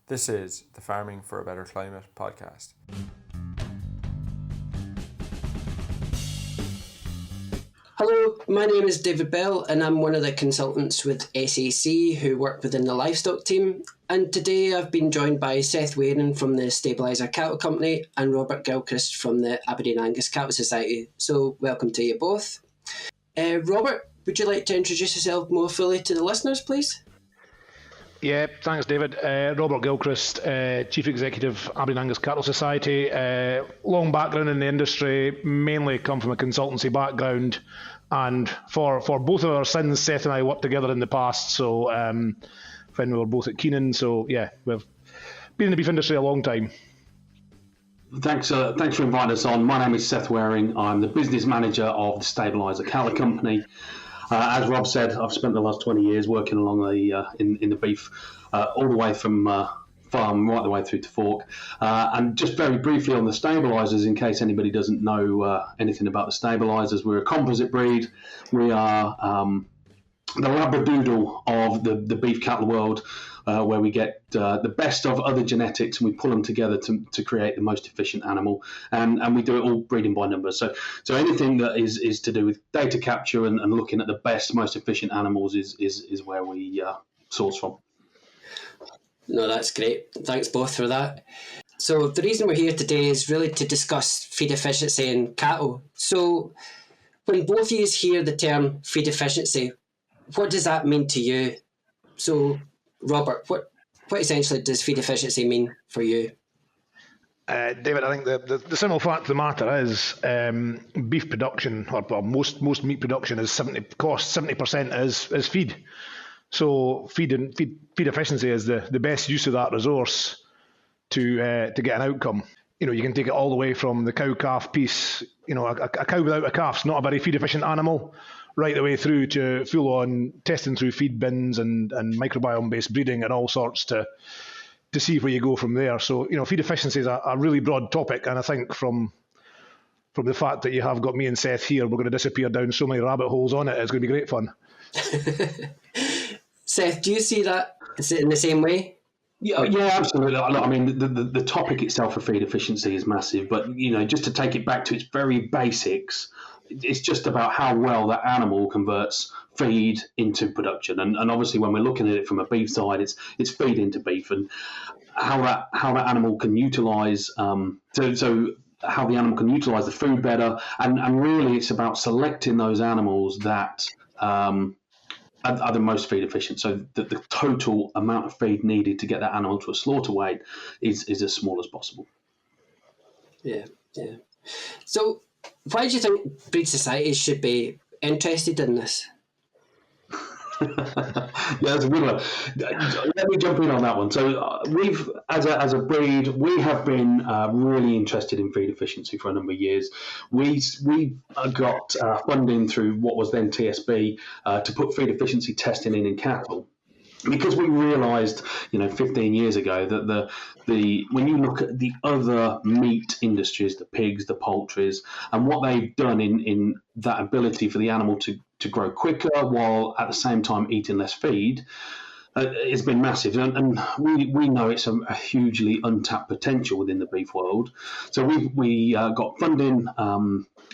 This is the Farming for a Better Climate podcast. Hello, my name is David Bell and I'm one of the consultants with SAC who work within the livestock team. And today I've been joined by Seth Wareing from the Stabiliser Cattle Company and Robert Gilchrist from the Aberdeen Angus Cattle Society. So welcome to you both. Robert, would you like to introduce yourself more fully to the listeners, please? Yeah, thanks, David. Robert Gilchrist, Chief Executive, Aberdeen Angus Cattle Society. Long background in the industry, mainly come from a consultancy background. And for both of our sins, Seth and I worked together in the past. So when we were both at Keenan. So yeah, we've been in the beef industry a long time. Thanks for inviting us on. My name is Seth Wareing. I'm the business manager of the Stabiliser Cattle Company. As Rob said, I've spent the last 20 years working along in the beef, all the way from farm right the way through to fork. And just very briefly on the stabilisers, in case anybody doesn't know anything about the stabilisers, we're a composite breed. We are the labradoodle of the beef cattle world, where we get the best of other genetics and we pull them together to create the most efficient animal, and we do it all breeding by numbers. So anything that is to do with data capture and looking at the best, most efficient animals is where we source from. No, that's great. Thanks both for that. So the reason we're here today is really to discuss feed efficiency in cattle. So when both of you hear the term feed efficiency, what does that mean to you? So Robert, what essentially does feed efficiency mean for you? David, I think the simple fact of the matter is beef production, or most meat production, is 70% is feed. So feed efficiency is the best use of that resource to get an outcome. You know, you can take it all the way from the cow-calf piece. You know, a cow without a calf's not a very feed-efficient animal, right the way through to full-on testing through feed bins and microbiome-based breeding and all sorts to see where you go from there. So, you know, feed efficiency is a really broad topic, and I think from the fact that you have got me and Seth here, we're going to disappear down so many rabbit holes on it. It's going to be great fun. Seth, do you see that in the same way? Yeah, absolutely. I mean, the topic itself for feed efficiency is massive, but you know, just to take it back to its very basics, it's just about how well that animal converts feed into production. And obviously, when we're looking at it from a beef side, it's feed into beef, and how that animal can utilise so how the animal can utilise the food better, and really, it's about selecting those animals that are the most feed efficient, so that the total amount of feed needed to get that animal to a slaughter weight is as small as possible. Yeah. So why do you think breed societies should be interested in this? Yeah, that's a good one. Let me jump in on that one. So we've, as a breed, we have been really interested in feed efficiency for a number of years. We got funding through what was then TSB to put feed efficiency testing in cattle, because we realised, 15 years ago that when you look at the other meat industries, the pigs, the poultries, and what they've done in that ability for the animal to grow quicker while at the same time eating less feed, it's been massive. And we know it's a hugely untapped potential within the beef world. So we got funding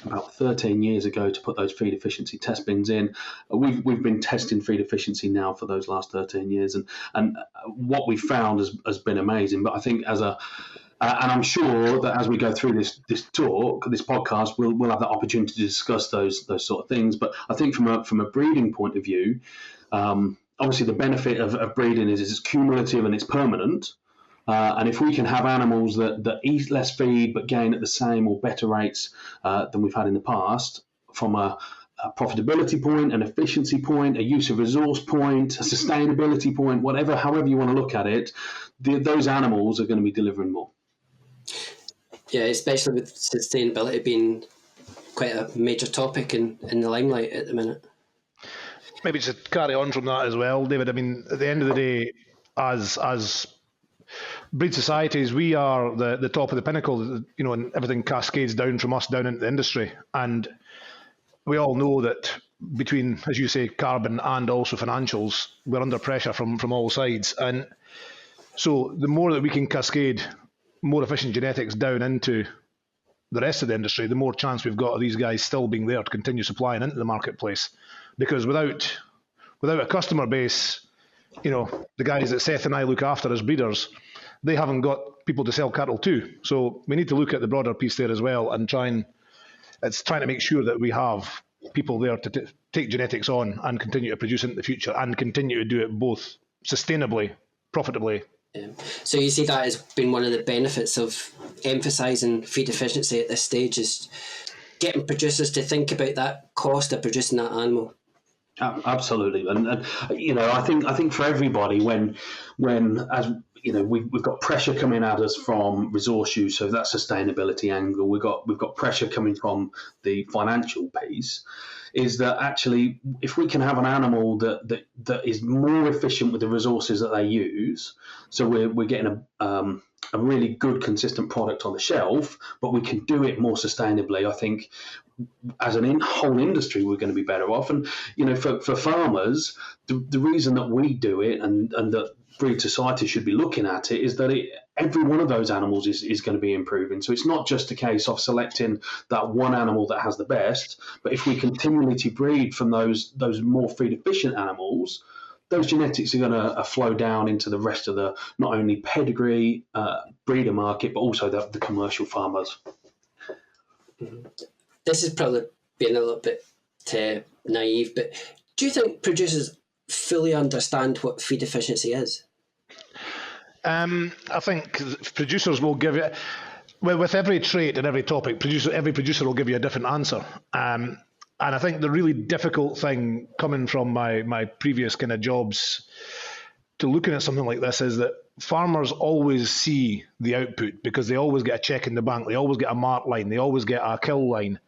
about 13 years ago to put those feed efficiency test bins in. We've been testing feed efficiency now for those last 13 years, and what we found has been amazing. But I think and I'm sure that as we go through this podcast, we'll have the opportunity to discuss those sort of things. But I think from a breeding point of view, obviously the benefit of breeding is it's cumulative and it's permanent. And if we can have animals that eat less feed but gain at the same or better rates than we've had in the past, from a profitability point, an efficiency point, a use of resource point, a sustainability point, however you want to look at it, those animals are going to be delivering more. Yeah, especially with sustainability being quite a major topic in the limelight at the minute. Maybe just to carry on from that as well, David. I mean, at the end of the day, as breed societies, we are the top of the pinnacle, and everything cascades down from us down into the industry. And we all know that between, as you say, carbon and also financials, we're under pressure from all sides. And So the more that we can cascade more efficient genetics down into the rest of the industry, the more chance we've got of these guys still being there to continue supplying into the marketplace. Because without a customer base, the guys that Seth and I look after as breeders, they haven't got people to sell cattle to. So we need to look at the broader piece there as well and trying to make sure that we have people there to take genetics on and continue to produce into the future and continue to do it both sustainably, profitably. Yeah. So you see that has been one of the benefits of emphasising feed efficiency at this stage, is getting producers to think about that cost of producing that animal. Absolutely, and I think for everybody, when as we've got pressure coming at us from resource use, so that sustainability angle, we've got pressure coming from the financial piece, is that actually if we can have an animal that is more efficient with the resources that they use, so we're getting a really good consistent product on the shelf, but we can do it more sustainably, I think as a whole industry we're going to be better off. And for farmers, the reason that we do it and that Breed Society should be looking at it is that every one of those animals is going to be improving. So it's not just a case of selecting that one animal that has the best, but if we continually to breed from those more feed efficient animals, those genetics are going to flow down into the rest of the not only pedigree breeder market, but also the commercial farmers. This is probably being a little bit naive, but do you think producers fully understand what feed efficiency is? I think producers will give you, well, with every trait and every topic, every producer will give you a different answer. And I think the really difficult thing coming from my previous kind of jobs to looking at something like this is that farmers always see the output because they always get a check in the bank, they always get a mark line, they always get a kill line.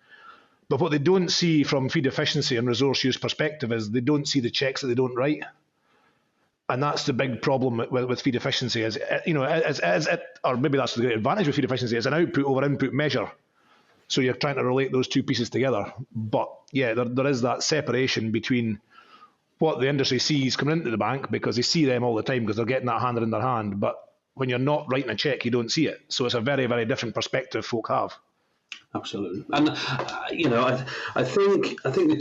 But what they don't see from feed efficiency and resource use perspective is they don't see the checks that they don't write. And that's the big problem with feed efficiency is, or maybe that's the great advantage with feed efficiency, is an output over input measure. So you're trying to relate those two pieces together. But yeah, there is that separation between what the industry sees coming into the bank, because they see them all the time because they're getting that handed in their hand. But when you're not writing a check, you don't see it. So it's a very, very different perspective folk have. Absolutely, and I think the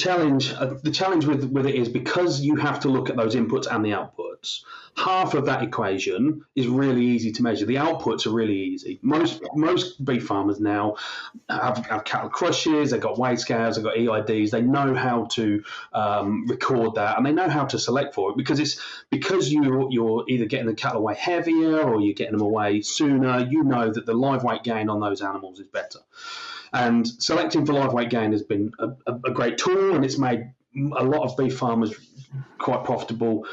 challenge with it is because you have to look at those inputs and the outputs. Half of that equation is really easy to measure. The outputs are really easy. Most beef farmers now have cattle crushes, they've got weigh scales, they've got EIDs. They know how to record that, and they know how to select for it because you're either getting the cattle away heavier or you're getting them away sooner. You know that the live weight gain on those animals is better. And selecting for live weight gain has been a great tool, and it's made a lot of beef farmers quite profitable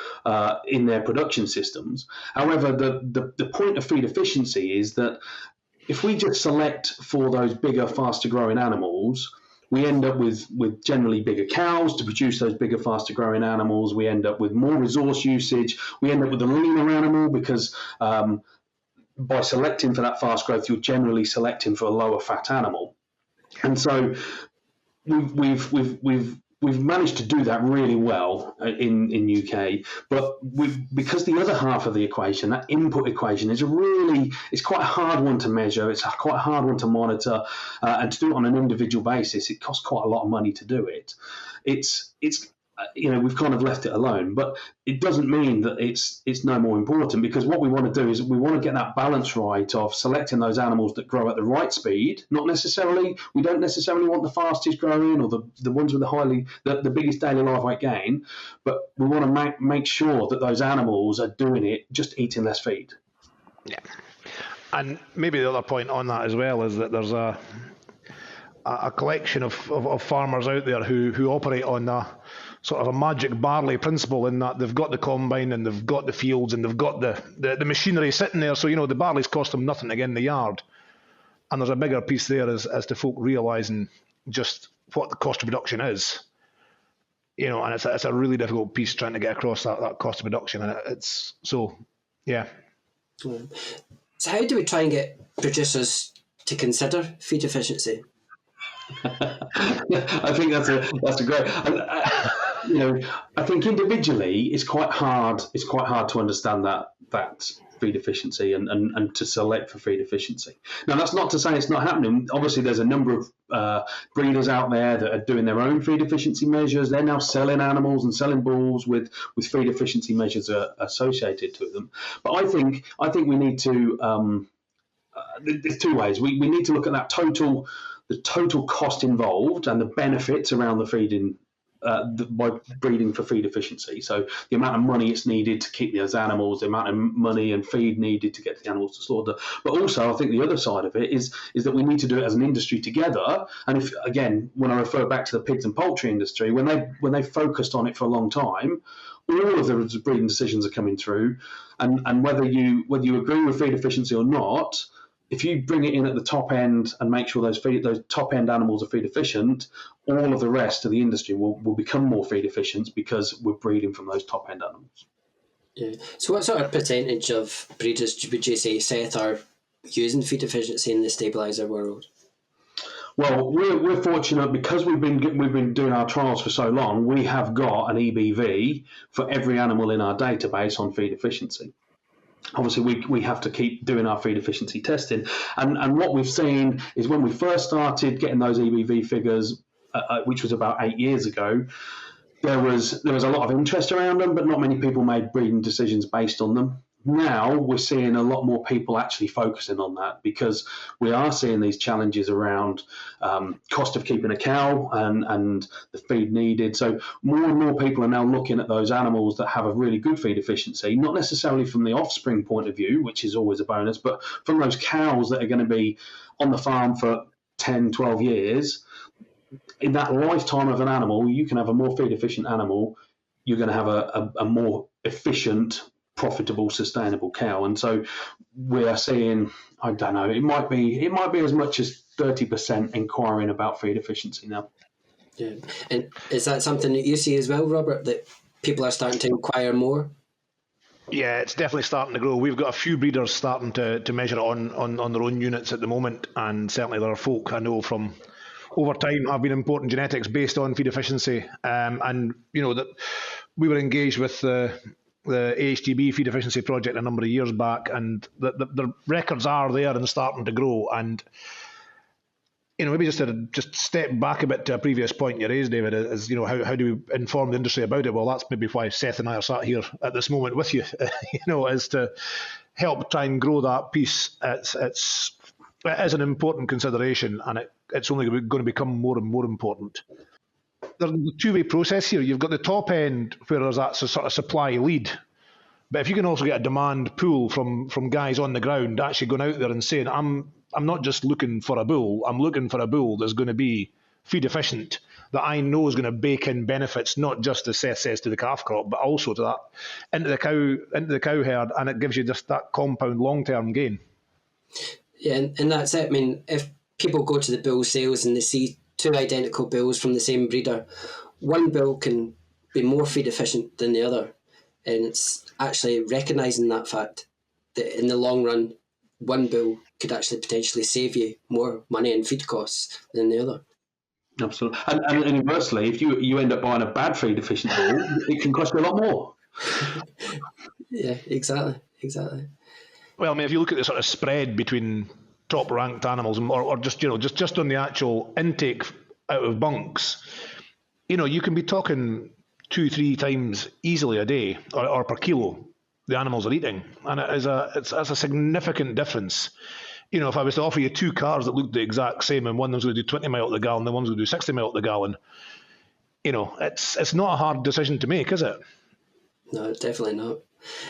in their production systems. However, the point of feed efficiency is that if we just select for those bigger, faster growing animals, we end up with generally bigger cows to produce those bigger, faster growing animals. We end up with more resource usage. We end up with a leaner animal because by selecting for that fast growth, you're generally selecting for a lower fat animal. And so we've managed to do that really well in UK, but because the other half of the equation, that input equation, it's quite a hard one to measure. It's quite a hard one to monitor, and to do it on an individual basis, it costs quite a lot of money to do it. It's we've kind of left it alone, but it doesn't mean that it's no more important, because what we want to do is we want to get that balance right of selecting those animals that grow at the right speed. We don't necessarily want the fastest growing or the ones with the biggest daily live weight gain, but we want to make sure that those animals are doing it just eating less feed. Yeah, and maybe the other point on that as well is that there's a collection of farmers out there who operate on a sort of a magic barley principle, in that they've got the combine and they've got the fields and they've got the machinery sitting there. So, the barley's cost them nothing to get in the yard. And there's a bigger piece there as to folk realising just what the cost of production is. And it's a really difficult piece trying to get across that cost of production. And it's so, yeah. So how do we try and get producers to consider feed efficiency? I think that's a great. I think individually it's quite hard. It's quite hard to understand that that feed efficiency and to select for feed efficiency. Now, that's not to say it's not happening. Obviously, there's a number of breeders out there that are doing their own feed efficiency measures. They're now selling animals and selling bulls with feed efficiency measures associated to them. But I think we need to. There's two ways. We need to look at that the total cost involved and the benefits around the feeding. By breeding for feed efficiency. So the amount of money it's needed to keep those animals, the amount of money and feed needed to get the animals to slaughter. But also, I think the other side of it is that we need to do it as an industry together. And if, again, when I refer back to the pigs and poultry industry, when they focused on it for a long time, all of the breeding decisions are coming through. And whether you agree with feed efficiency or not, if you bring it in at the top end and make sure those top end animals are feed efficient, all of the rest of the industry will become more feed efficient because we're breeding from those top end animals. Yeah. So what sort of percentage of breeders would you say, Seth, are using feed efficiency in the stabiliser world? Well, we're fortunate because we've been doing our trials for so long. We have got an EBV for every animal in our database on feed efficiency. Obviously, we have to keep doing our feed efficiency testing. And what we've seen is when we first started getting those EBV figures, which was about 8 years ago, there was a lot of interest around them, but not many people made breeding decisions based on them. Now we're seeing a lot more people actually focusing on that because we are seeing these challenges around cost of keeping a cow and the feed needed. So more and more people are now looking at those animals that have a really good feed efficiency, not necessarily from the offspring point of view, which is always a bonus, but from those cows that are going to be on the farm for 10, 12 years. In that lifetime of an animal, you can have a more feed efficient animal. You're going to have a more efficient, profitable, sustainable cow. And so we are seeing, I don't know, it might be as much as 30% inquiring about feed efficiency now. Yeah. And is that something that you see as well, Robert, that people are starting to inquire more? Yeah, it's definitely starting to grow. We've got a few breeders starting to measure it on their own units at the moment, and certainly there are folk I know from over time have been importing genetics based on feed efficiency. And you know that we were engaged with the AHTB feed efficiency project a number of years back, and the records are there and starting to grow. And you know, maybe just to step back a bit to a previous point you raised, David, is you know how do we inform the industry about it? Well, that's maybe why Seth and I are sat here at this moment with you, you know, is to help try and grow that piece. It is an important consideration, and it's only going to become more and more important. There's a two-way process here. You've got the top end where there's that sort of supply lead, but if you can also get a demand pool from guys on the ground actually going out there and saying, I'm not just looking for a bull, I'm looking for a bull that's going to be feed efficient, that I know is going to bake in benefits, not just as Seth says to the calf crop, but also to that into the cow herd, and it gives you just that compound long-term gain. Yeah, and that's it. I mean, if people go to the bull sales and they see two identical bulls from the same breeder, one bull can be more feed efficient than the other. And it's actually recognising that fact that in the long run, one bull could actually potentially save you more money in feed costs than the other. Absolutely. And inversely, if you end up buying a bad feed efficient bull, it can cost you a lot more. Yeah, exactly. Well, I mean, if you look at the sort of spread between top ranked animals, or just on the actual intake out of bunks, you know, you can be talking 2-3 times easily a day or per kilo the animals are eating, and it's a significant difference. You know, if I was to offer you two cars that looked the exact same, and one of them's going to do 20 mile to the gallon, the one's going to do 60 mile to the gallon, you know, it's not a hard decision to make, is it? No, definitely not.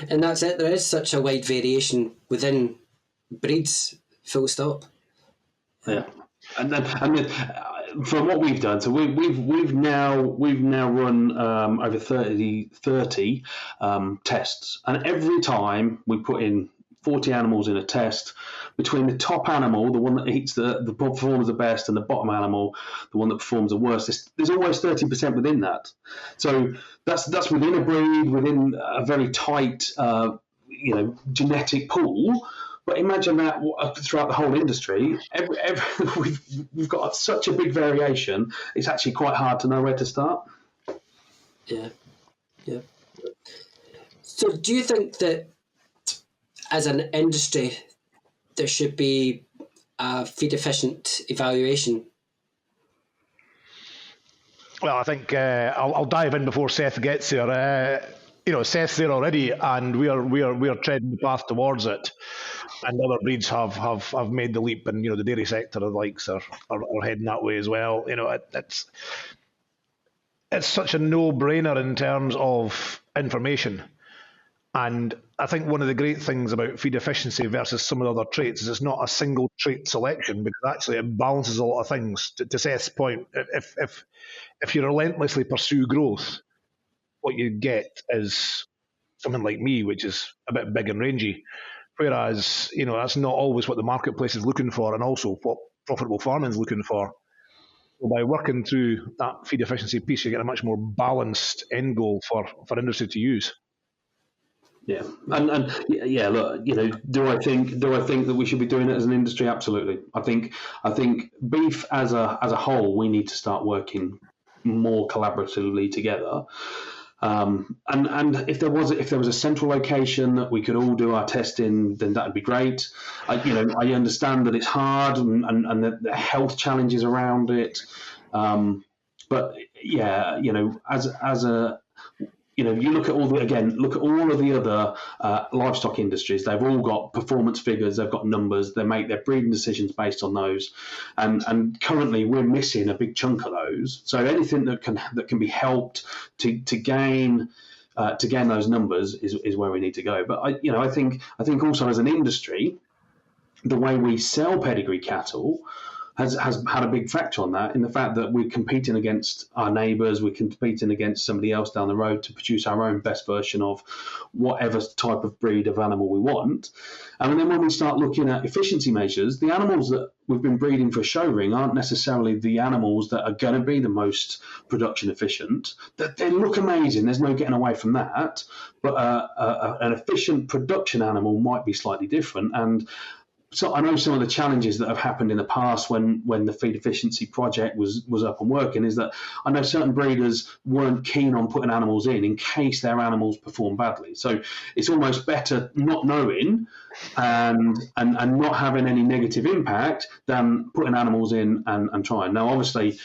And that's it. There is such a wide variation within breeds, full stop. Yeah, and then from what we've done, so we've now run over 30 tests, and every time we put in 40 animals in a test, between the top animal, the one that eats the performs the best, and the bottom animal, the one that performs the worst, there's always 30% within that. So that's within a breed, within a very tight genetic pool. But imagine that throughout the whole industry, we've got such a big variation, it's actually quite hard to know where to start. Yeah. So do you think that as an industry, there should be a feed efficient evaluation? Well, I think I'll dive in before Seth gets here. Seth's there already, and we are treading the path towards it. And other breeds have made the leap, and the dairy sector the likes are heading that way as well. It's such a no-brainer in terms of information. And I think one of the great things about feed efficiency versus some of the other traits is it's not a single trait selection, because actually it balances a lot of things. To Seth's point, if you relentlessly pursue growth, what you get is something like me, which is a bit big and rangy. Whereas, that's not always what the marketplace is looking for, and also what profitable farming is looking for. So by working through that feed efficiency piece, you get a much more balanced end goal for industry to use. Yeah, and yeah, look, do I think that we should be doing it as an industry? Absolutely. I think beef as a whole, we need to start working more collaboratively together. And if there was a central location that we could all do our testing, then that would be great. I understand that it's hard and the health challenges around it. But yeah, as a you look at all of the other livestock industries. They've all got performance figures. They've got numbers. They make their breeding decisions based on those. And currently, we're missing a big chunk of those. So anything that can be helped to gain those numbers is where we need to go. But I think also as an industry, the way we sell pedigree cattle has had a big factor on that, in the fact that we're competing against our neighbours, we're competing against somebody else down the road to produce our own best version of whatever type of breed of animal we want. And then when we start looking at efficiency measures, the animals that we've been breeding for show ring aren't necessarily the animals that are going to be the most production efficient. They look amazing, there's no getting away from that, but an efficient production animal might be slightly different. And so I know some of the challenges that have happened in the past when the feed efficiency project was up and working, is that I know certain breeders weren't keen on putting animals in case their animals perform badly. So it's almost better not knowing and not having any negative impact than putting animals in and trying. Now, obviously,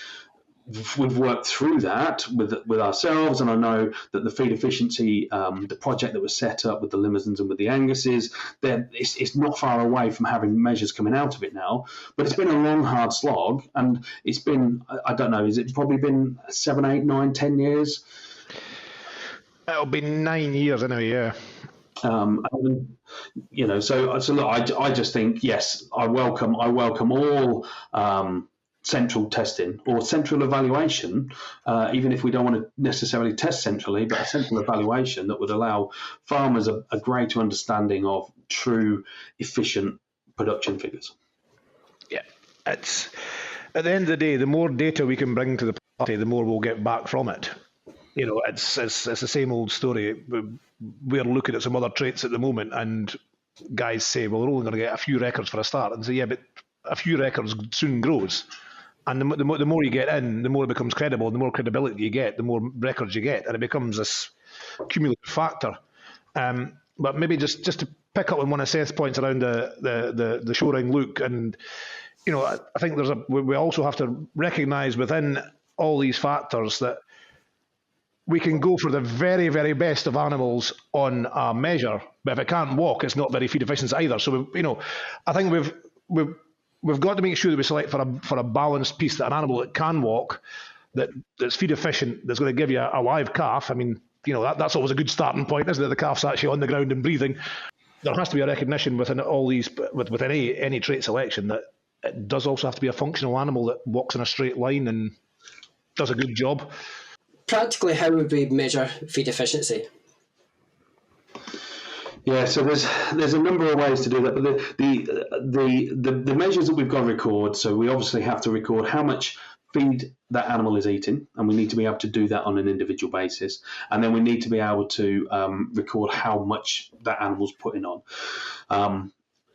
we've worked through that with ourselves, and I know that the feed efficiency, the project that was set up with the Limousins and with the Anguses, it's not far away from having measures coming out of it now. But it's been a long, hard slog, and it's been, I don't know, is it probably been 7, 8, 9, 10 years? It'll be 9 years anyway, yeah. So look, I just think, yes, I welcome all central testing or central evaluation, even if we don't want to necessarily test centrally, but a central evaluation that would allow farmers a greater understanding of true efficient production figures. Yeah, it's at the end of the day, the more data we can bring to the party, the more we'll get back from it. It's the same old story. We're looking at some other traits at the moment, and guys say, well, we're only going to get a few records for a start, and say, yeah, but a few records soon grows. And the more you get in, the more it becomes credible. The more credibility you get, the more records you get, and it becomes this cumulative factor. But maybe just to pick up on one of Seth's points around the show ring look, and I think we also have to recognise within all these factors that we can go for the very, very best of animals on a measure, but if it can't walk, it's not very feed efficient either. So I think we've got to make sure that we select for a balanced piece, that an animal that can walk, that's feed efficient, that's going to give you a live calf. I mean, that's always a good starting point, isn't it? The calf's actually on the ground and breathing. There has to be a recognition within all these, with any trait selection, that it does also have to be a functional animal that walks in a straight line and does a good job. Practically, how would we measure feed efficiency? Yeah, so there's a number of ways to do that, but the measures that we've got to record. So we obviously have to record how much feed that animal is eating, and we need to be able to do that on an individual basis. And then we need to be able to record how much that animal's putting on.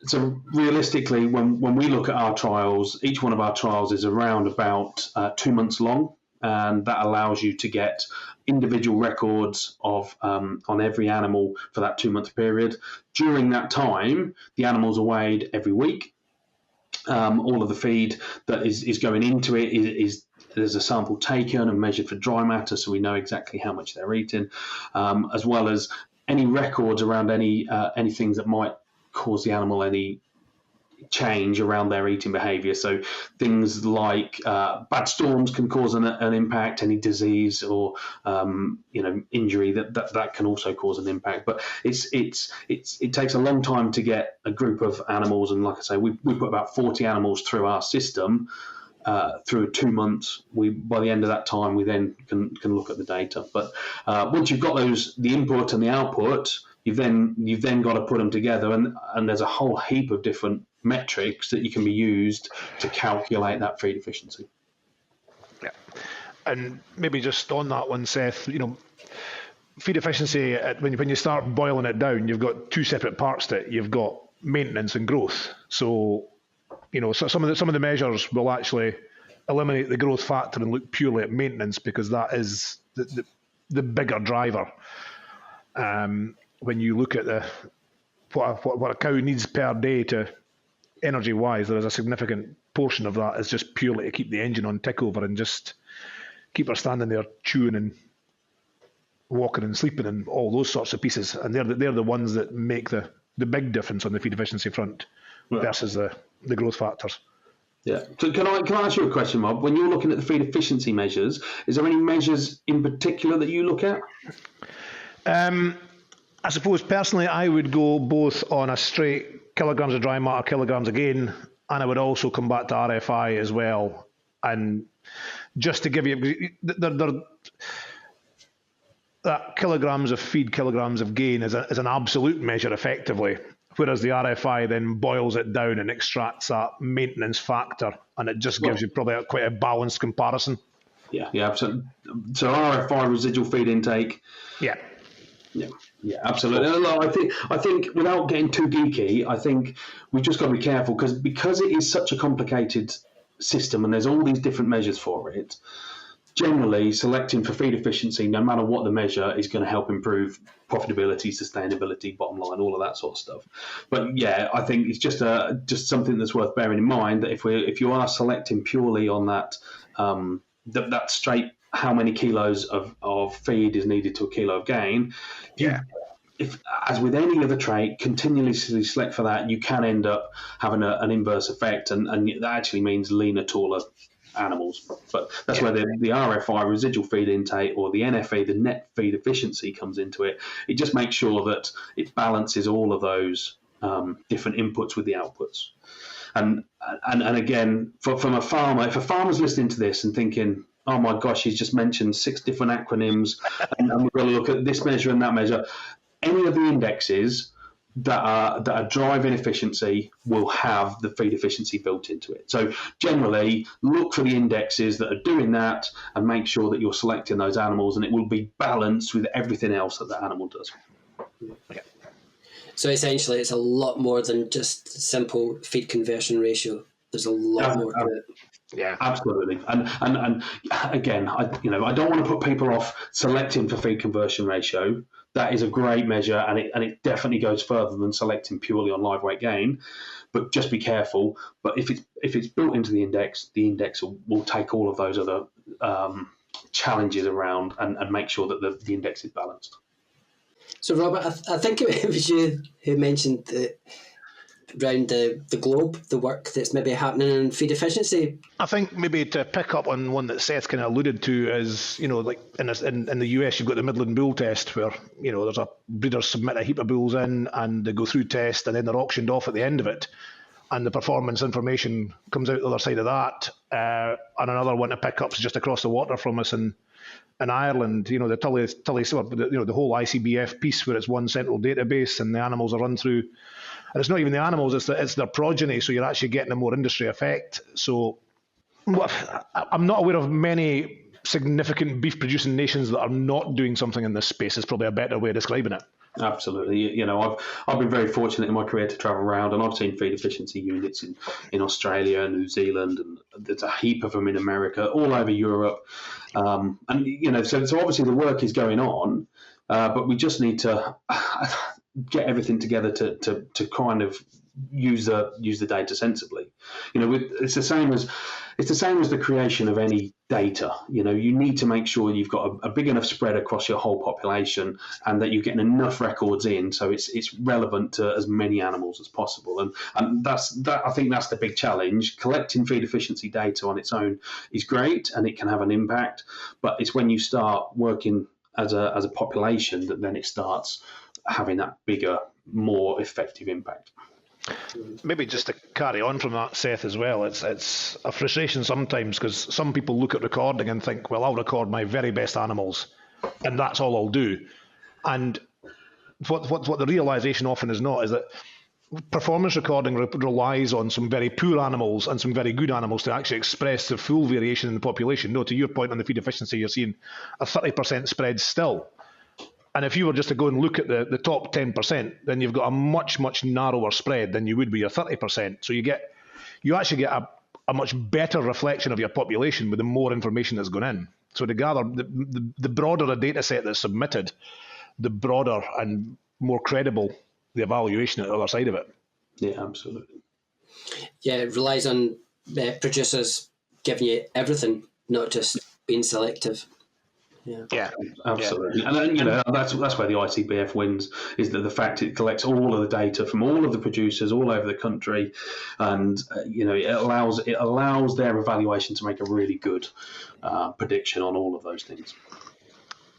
So realistically, when we look at our trials, each one of our trials is around about 2 months long. and that allows you to get individual records of on every animal for that 2-month period. During that time, the animals are weighed every week. All of the feed that is going into it is there's a sample taken and measured for dry matter, so we know exactly how much they're eating, as well as any records around any things that might cause the animal any change around their eating behaviour. So things like bad storms can cause an impact, any disease or injury that can also cause an impact. But it takes a long time to get a group of animals, and like I say, we put about 40 animals through our system through 2 months. By the end of that time, we then can look at the data. But once you've got the input and the output, you've then got to put them together, and there's a whole heap of different metrics that you can be used to calculate that feed efficiency. Yeah, and maybe just on that one, Seth, feed efficiency, when you start boiling it down, you've got two separate parts to it. You've got maintenance and growth. So, so some of the measures will actually eliminate the growth factor and look purely at maintenance, because that is the bigger driver. When you look at what a cow needs per day to energy-wise, there is a significant portion of that is just purely to keep the engine on tick over and just keep her standing there chewing and walking and sleeping and all those sorts of pieces. And they're the ones that make the big difference on the feed efficiency front versus the growth factors. Yeah. So can I ask you a question, Rob? When you're looking at the feed efficiency measures, is there any measures in particular that you look at? I suppose personally I would go both on a straight kilograms of dry matter, kilograms of gain, and I would also come back to RFI as well. And just to give you, that kilograms of feed, kilograms of gain is an absolute measure effectively, whereas the RFI then boils it down and extracts that maintenance factor, and it just gives you probably quite a balanced comparison. Yeah, absolutely. So RFI, residual feed intake. Yeah, absolutely. I think without getting too geeky, I think we've just got to be careful because it is such a complicated system and there's all these different measures for it. Generally, selecting for feed efficiency, no matter what the measure, is going to help improve profitability, sustainability, bottom line, all of that sort of stuff. But yeah, I think it's just something that's worth bearing in mind that if you are selecting purely on that that straight how many kilos of feed is needed to a kilo of gain. If, as with any other trait, continuously select for that, you can end up having an inverse effect, and that actually means leaner, taller animals. But that's where the RFI, residual feed intake, or the NFE, the net feed efficiency, comes into it. It just makes sure that it balances all of those different inputs with the outputs. And again, from a farmer, if a farmer's listening to this and thinking, oh my gosh, he's just mentioned 6 different acronyms, and we're going to look at this measure and that measure. Any of the indexes that are driving efficiency will have the feed efficiency built into it. So generally, look for the indexes that are doing that and make sure that you're selecting those animals, and it will be balanced with everything else that the animal does. Yeah. So essentially, it's a lot more than just simple feed conversion ratio. There's a lot more to it. Yeah, absolutely. And again, I don't want to put people off selecting for feed conversion ratio. That is a great measure, and it definitely goes further than selecting purely on live weight gain. But just be careful. But if it's built into the index will take all of those other challenges around and make sure that the index is balanced. So, Robert, I think it was you who mentioned that around the globe, the work that's maybe happening in feed efficiency. I think maybe to pick up on one that Seth kind of alluded to is, like in the US, you've got the Midland Bull test where, there's a breeders submit a heap of bulls in and they go through test and then they're auctioned off at the end of it. And the performance information comes out the other side of that. And another one to pick up is just across the water from us in Ireland, the the whole ICBF piece where it's one central database and the animals are run through. And it's not even the animals, it's their progeny, so you're actually getting a more industry effect. So I'm not aware of many significant beef-producing nations that are not doing something in this space, is probably a better way of describing it. Absolutely. You know, I've been very fortunate in my career to travel around, and I've seen feed efficiency units in Australia, New Zealand, and there's a heap of them in America, all over Europe. And, you know, so obviously the work is going on, but we just need to get everything together to kind of use the data sensibly. You know, it's the same as the creation of any data. You know, you need to make sure you've got a big enough spread across your whole population, and that you're getting enough records in so it's relevant to as many animals as possible. And I think that's the big challenge. Collecting feed efficiency data on its own is great, and it can have an impact, but it's when you start working as a population that then it starts having that bigger, more effective impact. Maybe just to carry on from that, Seth, as well, it's a frustration sometimes, because some people look at recording and think, well, I'll record my very best animals and that's all I'll do. And what the realisation often is not is that performance recording relies on some very poor animals and some very good animals to actually express the full variation in the population. No, to your point on the feed efficiency, you're seeing a 30% spread still. And if you were just to go and look at the top 10%, then you've got a much, much narrower spread than you would with your 30%. So you actually get a much better reflection of your population with the more information that's gone in. So to gather, the broader a data set that's submitted, the broader and more credible the evaluation at the other side of it. Yeah, absolutely. Yeah, it relies on producers giving you everything, not just being selective. Yeah, absolutely. Yeah. And you know, that's where the ICBF wins, is that the fact it collects all of the data from all of the producers all over the country, and you know, it allows their evaluation to make a really good prediction on all of those things.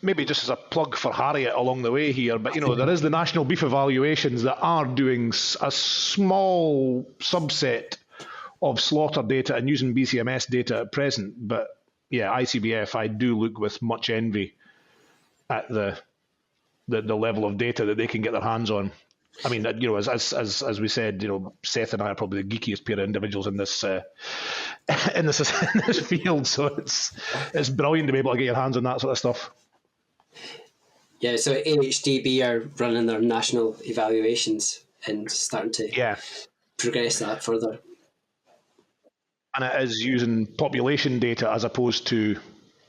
Maybe just as a plug for Harriet along the way here, but you know, there is the National Beef Evaluations that are doing a small subset of slaughter data and using BCMS data at present, but yeah, ICBF, I do look with much envy at the level of data that they can get their hands on. I mean, you know, as we said, you know, Seth and I are probably the geekiest pair of individuals in this in this field, so it's brilliant to be able to get your hands on that sort of stuff. Yeah, so AHDB are running their national evaluations and starting to progress that further. And it is using population data as opposed to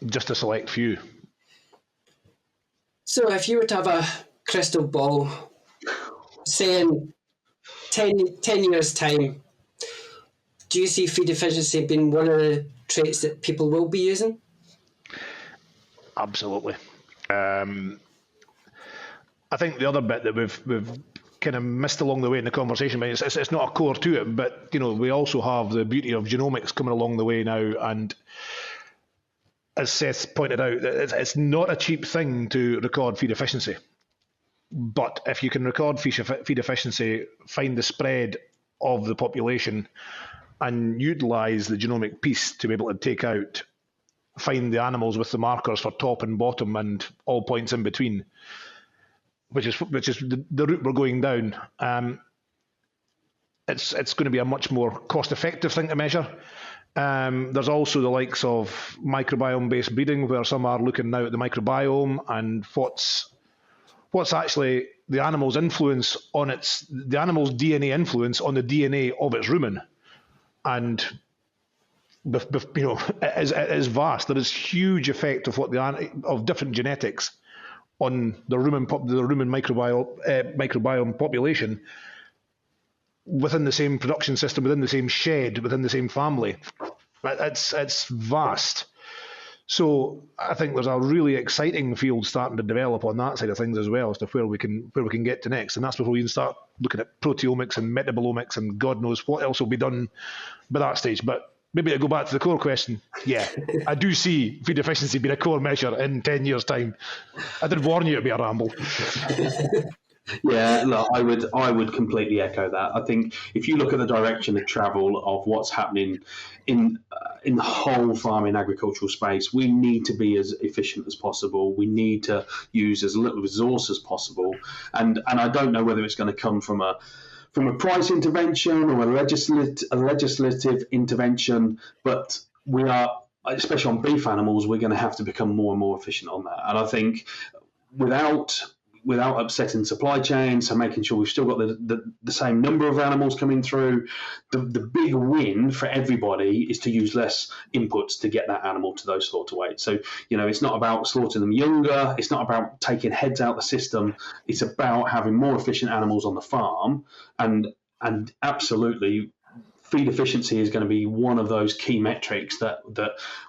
just a select few. So if you were to have a crystal ball, say in 10 years' time, do you see feed efficiency being one of the traits that people will be using? Absolutely. I think the other bit that we've kind of missed along the way in the conversation, but it's not a core to it, but you know, we also have the beauty of genomics coming along the way now, and as Seth pointed out, it's not a cheap thing to record feed efficiency, but if you can record feed efficiency, find the spread of the population and utilise the genomic piece to be able to find the animals with the markers for top and bottom and all points in between, which is the route we're going down. It's going to be a much more cost-effective thing to measure. There's also the likes of microbiome-based breeding, where some are looking now at the microbiome and what's actually the animal's influence on the animal's DNA influence on the DNA of its rumen, and you know, it is vast. There is huge effect of different genetics on the rumen microbiome population within the same production system, within the same shed, within the same family. It's vast. So I think there's a really exciting field starting to develop on that side of things as well, as to where we can get to next. And that's before we can start looking at proteomics and metabolomics and God knows what else will be done by that stage. But maybe to go back to the core question, yeah, I do see feed efficiency being a core measure in 10 years' time. I did warn you it'd be a ramble. Yeah, look, I would completely echo that. I think if you look at the direction of travel of what's happening in the whole farming agricultural space, we need to be as efficient as possible. We need to use as little resource as possible, and I don't know whether it's going to come from a price intervention or a legislative intervention, but we are, especially on beef animals, we're going to have to become more and more efficient on that. And I think without without upsetting supply chains, so making sure we've still got the same number of animals coming through. The big win for everybody is to use less inputs to get that animal to those slaughter weights. So, it's not about slaughtering them younger. It's not about taking heads out the system. It's about having more efficient animals on the farm, and absolutely, feed efficiency is going to be one of those key metrics that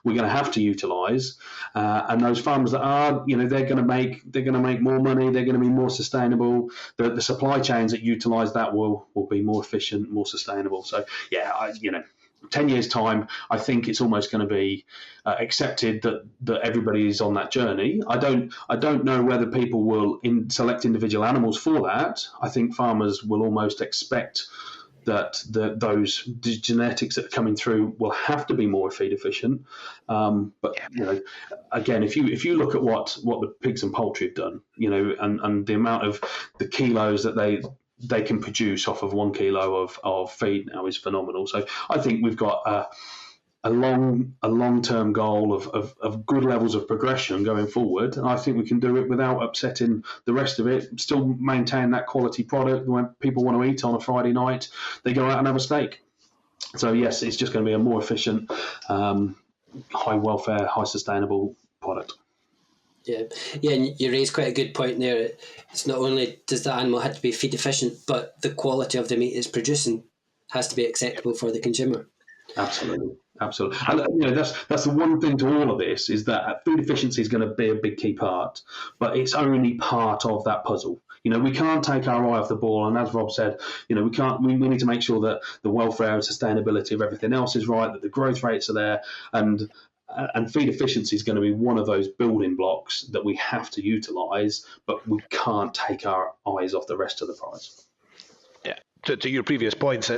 we're going to have to utilise. And those farmers that are, they're going to make more money. They're going to be more sustainable. The supply chains that utilise that will be more efficient, more sustainable. So 10 years time, I think it's almost going to be accepted that everybody is on that journey. I don't know whether people will select individual animals for that. I think farmers will almost expect that those genetics that are coming through will have to be more feed efficient. But again, if you look at what the pigs and poultry have done, and the amount of the kilos that they can produce off of 1 kilo of feed now is phenomenal. So I think we've got a long-term goal of good levels of progression going forward, and I think we can do it without upsetting the rest of it. Still maintain that quality product. When people want to eat on a Friday night, they go out and have a steak. So yes, it's just going to be a more efficient, high welfare, high sustainable product. Yeah, and you raised quite a good point there. It's not only does the animal have to be feed efficient, but the quality of the meat it's producing has to be acceptable for the consumer. Absolutely. And that's the one thing to all of this, is that food efficiency is going to be a big key part, but it's only part of that puzzle. We can't take our eye off the ball, and as Rob said, we need to make sure that the welfare and sustainability of everything else is right, that the growth rates are there, and feed efficiency is going to be one of those building blocks that we have to utilise, but we can't take our eyes off the rest of the prize. Yeah, to your previous points,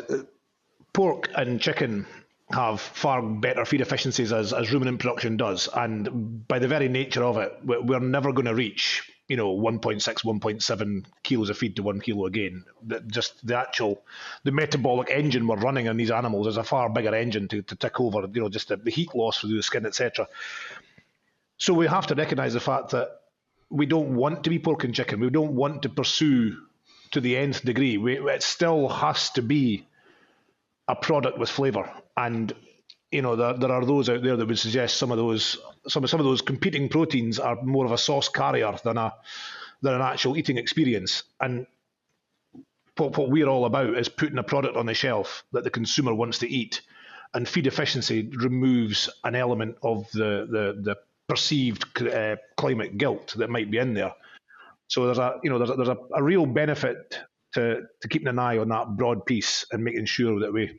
pork and chicken have far better feed efficiencies as ruminant production does, and by the very nature of it, we're never going to reach 1.6, 1.7 kilos of feed to 1 kilo again. Just the metabolic engine we're running on these animals is a far bigger engine to tick over, just the heat loss through the skin, etc. So we have to recognise the fact that we don't want to be pork and chicken. We don't want to pursue to the nth degree. It still has to be a product with flavour, and there are those out there that would suggest some of those competing proteins are more of a sauce carrier than an actual eating experience. And what we're all about is putting a product on the shelf that the consumer wants to eat, and feed efficiency removes an element of the perceived climate guilt that might be in there. So there's a real benefit to keeping an eye on that broad piece and making sure that we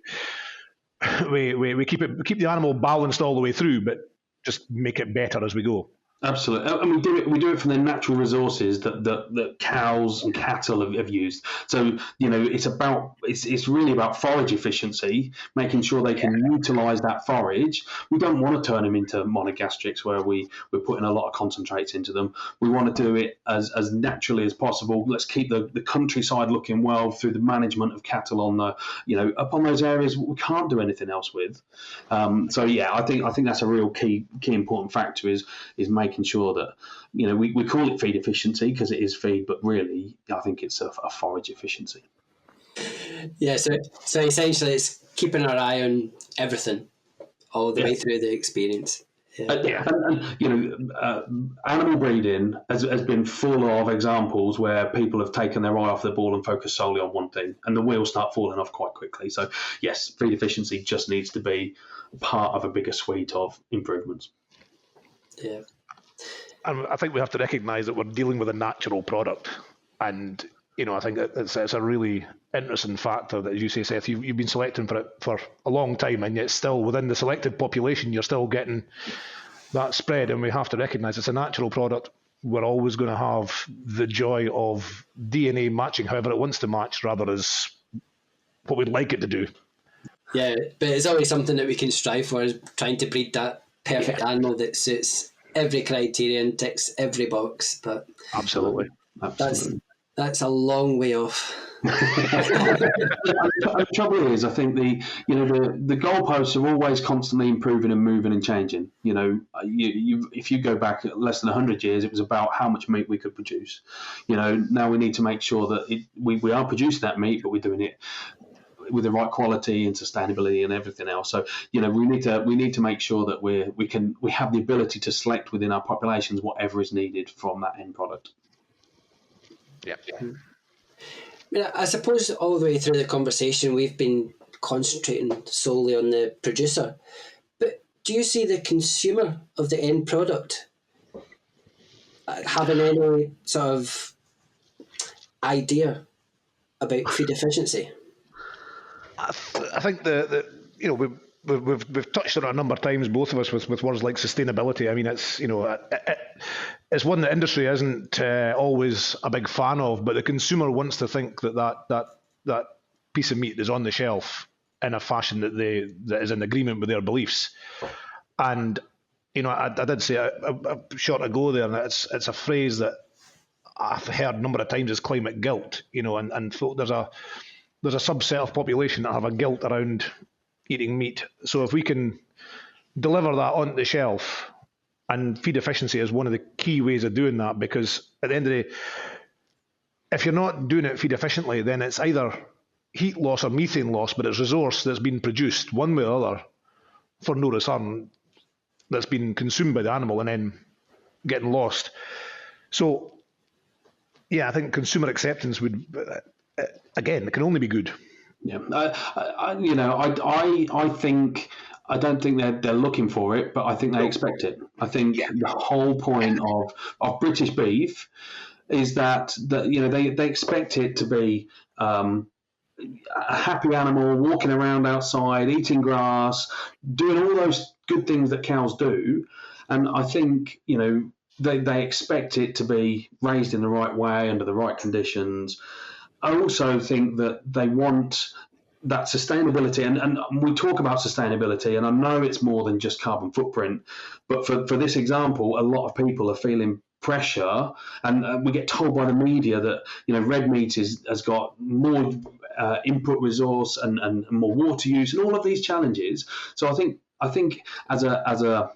keep the animal balanced all the way through, but just make it better as we go. Absolutely, and we do it from the natural resources that cows and cattle have used. So it's really about forage efficiency, making sure they can utilise that forage. We don't want to turn them into monogastrics where we're putting a lot of concentrates into them. We want to do it as naturally as possible. Let's keep the countryside looking well through the management of cattle on up on those areas we can't do anything else with. I think that's a real key important factor is making sure that we call it feed efficiency because it is feed, but really I think it's a forage efficiency. Yeah, so essentially it's keeping our eye on everything all the way through the experience. Animal breeding has been full of examples where people have taken their eye off the ball and focused solely on one thing, and the wheels start falling off quite quickly. So yes, feed efficiency just needs to be part of a bigger suite of improvements. Yeah. And I think we have to recognise that we're dealing with a natural product, and I think it's a really interesting factor that, as you say, Seth, you've been selecting for it for a long time, and yet still within the selected population, you're still getting that spread. And we have to recognise it's a natural product. We're always going to have the joy of DNA matching however it wants to match, rather as what we'd like it to do. Yeah, but it's always something that we can strive for, is trying to breed that perfect animal that suits every criterion, ticks every box. But Absolutely. That's a long way off. The trouble is, I think the goalposts are always constantly improving and moving and changing. If you go back less than 100 years, it was about how much meat we could produce. Now we need to make sure that we are producing that meat, but we're doing it with the right quality and sustainability and everything else. So we need to make sure that we have the ability to select within our populations whatever is needed from that end product. Yeah. I suppose all the way through the conversation we've been concentrating solely on the producer, but do you see the consumer of the end product having any sort of idea about feed efficiency? I think we've touched on it a number of times, both of us, with words like sustainability. I mean, it's one that industry isn't always a big fan of, but the consumer wants to think that piece of meat is on the shelf in a fashion that is in agreement with their beliefs. And I did say a short ago there, and it's a phrase that I've heard a number of times, is climate guilt. And there's a subset of population that have a guilt around eating meat. So if we can deliver that onto the shelf, and feed efficiency is one of the key ways of doing that, because at the end of the day, if you're not doing it feed efficiently, then it's either heat loss or methane loss, but it's resource that's been produced one way or other for no return, that's been consumed by the animal and then getting lost. So, yeah, I think consumer acceptance would, again, it can only be good. Yeah, I don't think they're looking for it, but I think they expect it. I think the whole point of British beef is that they expect it to be a happy animal walking around outside, eating grass, doing all those good things that cows do. And I think they expect it to be raised in the right way under the right conditions. I also think that they want that sustainability, and we talk about sustainability, and I know it's more than just carbon footprint, but for this example, a lot of people are feeling pressure, and we get told by the media that red meat has got more input resource and more water use and all of these challenges. So I think as an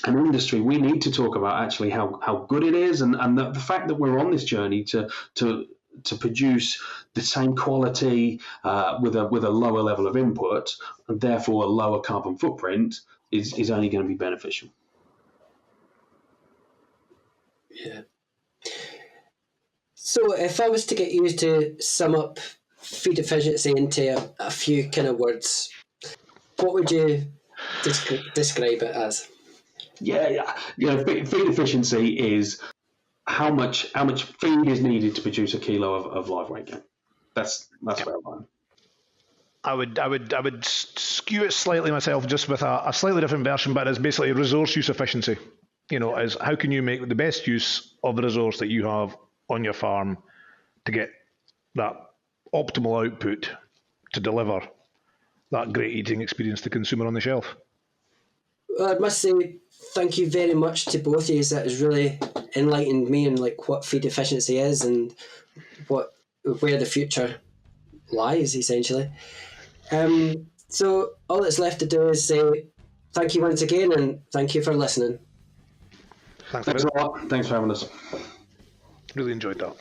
industry, we need to talk about actually how good it is, and the fact that we're on this journey to produce the same quality with a lower level of input, and therefore a lower carbon footprint, is only going to be beneficial. Yeah. So if I was to get you to sum up feed efficiency into a few kind of words, what would you describe it as? Yeah. Feed efficiency is how much feed is needed to produce a kilo of live weight gain. That's where I'm. I would skew it slightly myself, just with a slightly different version, but it's basically resource use efficiency. Is how can you make the best use of the resource that you have on your farm to get that optimal output to deliver that great eating experience to the consumer on the shelf. Well, I must say thank you very much to both of you. That has really enlightened me on what feed efficiency is and where the future lies, essentially. So all that's left to do is say thank you once again, and thank you for listening. Thanks a lot. Thanks for having us. Really enjoyed that.